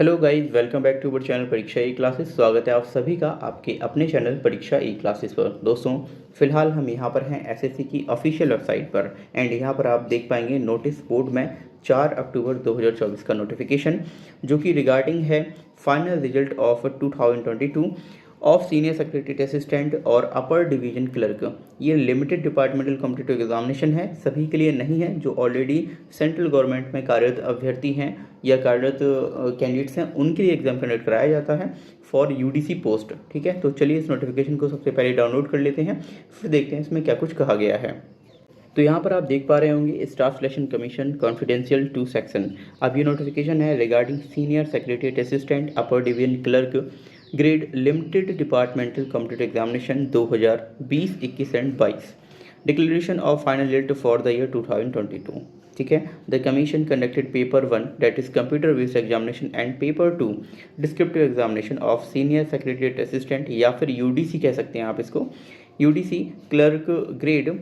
Hello guys, welcome back to our channel Pariksha e classes. स्वागत है आप सभी का आपके अपने चैनल परीक्षा ई क्लासेस पर। दोस्तों, फिलहाल हम यहाँ पर हैं एसएससी की ऑफिशियल वेबसाइट पर एंड यहाँ पर आप देख पाएंगे नोटिस बोर्ड में 4 अक्टूबर 2024 का नोटिफिकेशन, जो कि रिगार्डिंग है final result of 2022 of senior secretary assistant और अपर डिवीजन क्लर्क। ये लिमिटेड डिपार्टमेंटल कॉम्पिटिटिव एग्जामिनेशन है, सभी के लिए नहीं है। जो ऑलरेडी सेंट्रल गवर्नमेंट में कार्यरत अभ्यर्थी हैं या कार्यरत कैंडिडेट्स हैं, उनके लिए एग्जाम कंडक्ट कराया जाता है फॉर यूडीसी पोस्ट। ठीक है, तो चलिए इस नोटिफिकेशन को सबसे पहले डाउनलोड कर लेते हैं, फिर देखते हैं इसमें क्या कुछ कहा गया है। तो यहाँ पर आप देख पा रहे होंगे staff selection commission confidential 2 section. अब ये नोटिफिकेशन है regarding senior secretariat assistant upper division clerk grade limited departmental competitive examination 2020, 21 and 22। Declaration of final result for the year 2022। ठीक है, the commission conducted paper 1 that is computer based examination and paper 2 descriptive examination of senior secretariat assistant या फिर UDC कह सकते हैं आप इसको, UDC clerk grade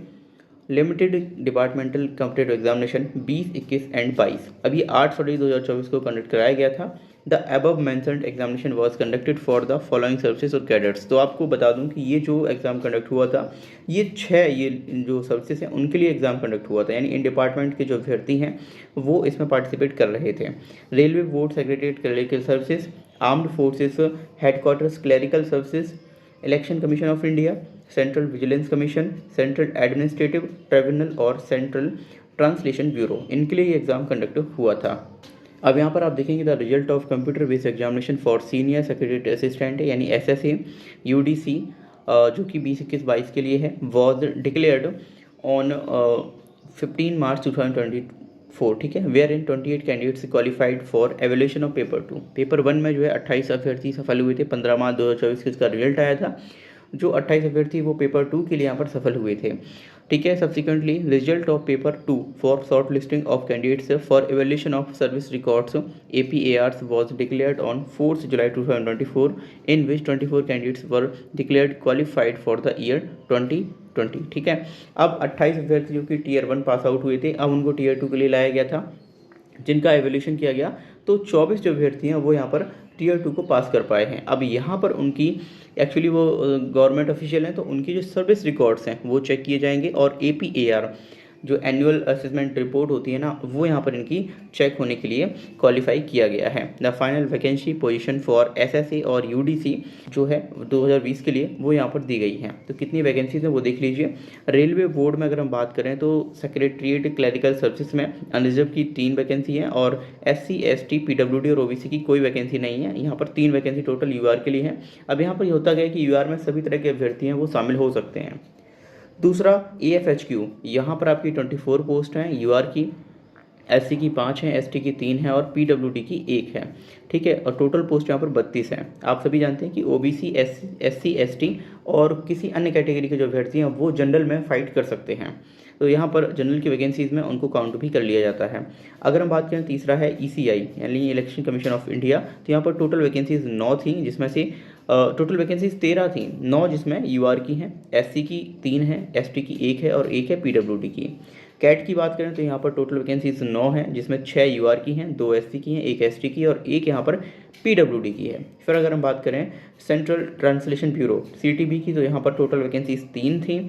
limited departmental competitive examination 20, 21 and 22। अभी 8 फरवरी 2024 को कंडक्ट कराया गया था। The above mentioned examination was conducted for the following services और कैडेट्स। तो आपको बता दूं कि ये जो एग्ज़ाम कंडक्ट हुआ था, ये 6 ये जो सर्विसेज हैं उनके लिए एग्ज़ाम कंडक्ट हुआ था, यानी इन डिपार्टमेंट के जो अभ्यर्थी हैं वो इसमें पार्टिसिपेट कर रहे थे। Railway board secretariat clerical services, armed forces headquarters clerical services, election commission of India, central vigilance commission, central administrative tribunal और सेंट्रल ट्रांसलेशन ब्यूरो, इनके लिए ये एग्ज़ाम कंडक्ट हुआ था। अब यहाँ पर आप देखेंगे the result of computer based examination for senior secretary assistant यानी एसएसए यूडीसी जो कि 20, 21, 22 के लिए है, वॉज डिक्लेयर्ड ऑन 15 मार्च 2024। ठीक है, where in 28 candidates qualified for evaluation of paper 2। Paper 1 में जो है 28 अभ्यर्थी सफल हुए थे। 15 मार्च 2024 को इसका रिजल्ट आया था। जो 28 अभ्यर्थी वो पेपर 2 के लिए यहाँ पर सफल हुए थे। ठीक है, subsequently result of paper 2 for short listing of candidates for evaluation of service records APARs was declared on 4 July 2024 in which 24 candidates were declared qualified for the year 2020। ठीक है, अब 28 अभ्यर्थी जो कि टीयर 1 पास आउट हुए थे, अब उनको टीयर 2 के लिए लाया गया था, जिनका एवेल्यूशन किया गया। तो 24 जो अभ्यर्थी हैं वो यहाँ पर टीयर 2 को पास कर पाए हैं। अब यहाँ पर उनकी एक्चुअली वो गवर्नमेंट ऑफिशियल हैं, तो उनकी जो सर्विस रिकॉर्ड्स हैं वो चेक किए जाएंगे और APAR जो एनुअल असेसमेंट रिपोर्ट होती है ना, वो यहाँ पर इनकी चेक होने के लिए क्वालिफाई किया गया है। The final vacancy position for SSA और यूडीसी जो है 2020 के लिए वो यहाँ पर दी गई हैं। तो कितनी वैकेंसीज है वो देख लीजिए। रेलवे बोर्ड में अगर हम बात करें तो सेक्रेटरीट क्लरिकल सर्विसेज में अनरिजर्व की 3 वैकेंसी हैं और SC, ST, PWD और OBC की कोई वैकेंसी नहीं है। यहाँ पर 3 वैकेंसी टोटल UR के लिए है। अब यहाँ पर ये होता गया कि UR में सभी तरह के अभ्यर्थी हैं वो शामिल हो सकते हैं। दूसरा AFHQ, यहाँ पर आपकी 24 पोस्ट हैं UR की, SC की 5 हैं, ST की 3 है और PWD की 1 है। ठीक है, और टोटल पोस्ट यहाँ पर 32 हैं। आप सभी जानते हैं कि OBC, SC, ST और किसी अन्य कैटेगरी के जो अभ्यर्थी हैं वो जनरल में फाइट कर सकते हैं, तो यहाँ पर जनरल की वैकेंसीज़ में उनको काउंट भी कर लिया जाता है। अगर हम बात करें, तीसरा है ECI यानी इलेक्शन कमीशन ऑफ इंडिया, तो यहाँ पर टोटल वैकेंसीज 9 थी, जिसमें से टोटल वैकेंसीज 13 थी, 9 जिसमें UR की हैं, SC की 3 हैं, ST की 1 है और 1 है PWD की। कैट की बात करें तो यहाँ पर टोटल वैकेंसीज 9 हैं, जिसमें 6 UR की हैं, 2 SC की हैं, 1 ST की और 1 यहाँ पर PWD की है। फिर अगर हम बात करें सेंट्रल ट्रांसलेशन ब्यूरो CTB की, तो यहाँ पर टोटल वैकेंसीज 3 थी,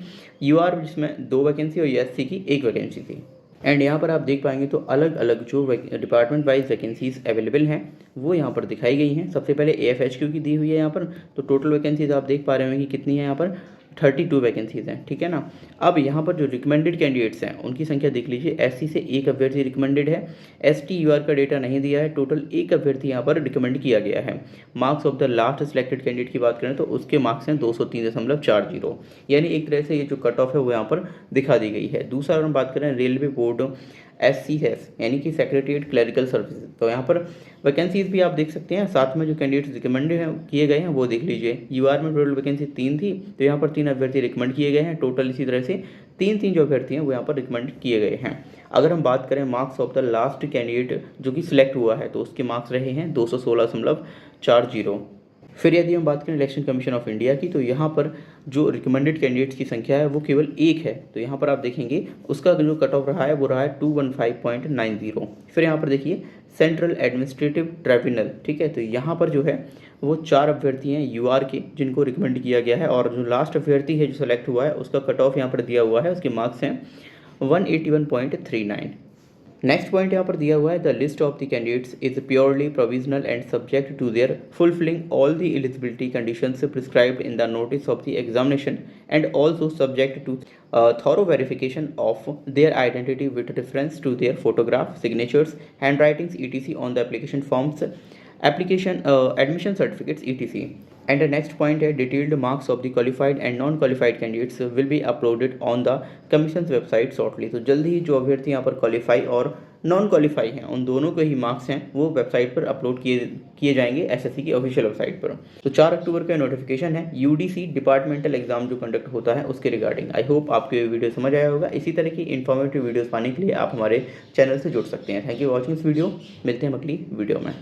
UR जिसमें 2 वैकेंसी और SC की 1 वैकेंसी थी। एंड यहाँ पर आप देख पाएंगे तो अलग अलग जो डिपार्टमेंट वाइज वैकेंसीज अवेलेबल हैं वो यहाँ पर दिखाई गई हैं। सबसे पहले AFHQ की दी हुई है यहाँ पर, तो टोटल वैकेंसीज आप देख पा रहे होंगे कि कितनी है, यहाँ पर 32 वैकेंसीज हैं। ठीक है ना। अब यहाँ पर जो रिकमेंडेड कैंडिडेट्स हैं उनकी संख्या देख लीजिए। SC से 1 अभ्यर्थी रिकमेंडेड है, ST UR का डेटा नहीं दिया है, टोटल 1 अभ्यर्थी यहाँ पर रिकमेंड किया गया है। Marks of the last selected candidate की बात करें तो उसके मार्क्स हैं 203.40, यानी एक तरह से ये जो कट ऑफ है वो यहाँ पर दिखा दी गई है। दूसरा अगर हम बात करें रेलवे बोर्ड SCS यानी कि सेक्रेटरीट क्लरिकल सर्विसेज, तो यहाँ पर वैकेंसीज भी आप देख सकते हैं। साथ में जो कैंडिडेट्स रिकमेंडेड हैं किए गए हैं वो देख लीजिए। UR में टोटल वैकेंसी 3 थी, तो यहाँ पर 3 अभ्यर्थी रिकमेंड किए गए हैं। टोटल इसी तरह से 3 जो अभ्यर्थी हैं वो यहाँ पर रिकमेंड किए गए हैं। अगर हम बात करें marks of the last candidate जो कि सिलेक्ट हुआ है, तो उसके मार्क्स रहे हैं 216.40। फिर यदि हम बात करें इलेक्शन कमीशन ऑफ इंडिया की, तो यहाँ पर जो रिकमेंडेड कैंडिडेट्स की संख्या है वो केवल 1 है, तो यहाँ पर आप देखेंगे उसका जो कट ऑफ रहा है वो रहा है 215.90। फिर यहाँ पर देखिए सेंट्रल एडमिनिस्ट्रेटिव ट्राइब्यूनल, ठीक है। तो यहाँ पर जो है वो 4 अभ्यर्थी हैं यूआर के जिनको रिकमेंड किया गया है, और जो लास्ट अभ्यर्थी है जो सेलेक्ट हुआ है उसका कट ऑफ यहाँ पर दिया हुआ है, उसके मार्क्स हैं 181.39। नेक्स्ट पॉइंट यहाँ पर दिया हुआ है, the list of the candidates is purely provisional and subject to their fulfilling all the eligibility conditions prescribed in the notice of the examination and also subject to thorough verification of their identity with reference to their photograph, signatures, handwritings, etc. on the application forms, admission certificates, etc. And the next point है, detailed marks of the qualified and non-qualified candidates will be uploaded on the commission's website shortly। तो जल्द ही जो अभ्यर्थी यहाँ पर qualify और non qualify हैं उन दोनों के ही मार्क्स हैं वो वेबसाइट पर अपलोड किए जाएंगे एसएससी की ऑफिशियल वेबसाइट पर। तो 4 अक्टूबर का नोटिफिकेशन है यूडीसी डिपार्टमेंटल एग्जाम जो कंडक्ट होता है उसके रिगार्डिंग। आई होप आपको ये वीडियो समझ आया होगा। इसी तरह की इन्फॉर्मेटिव वीडियोस पाने के लिए आप हमारे चैनल से जुड़ सकते हैं। Thank you watching this video. मिलते हैं अगली वीडियो में।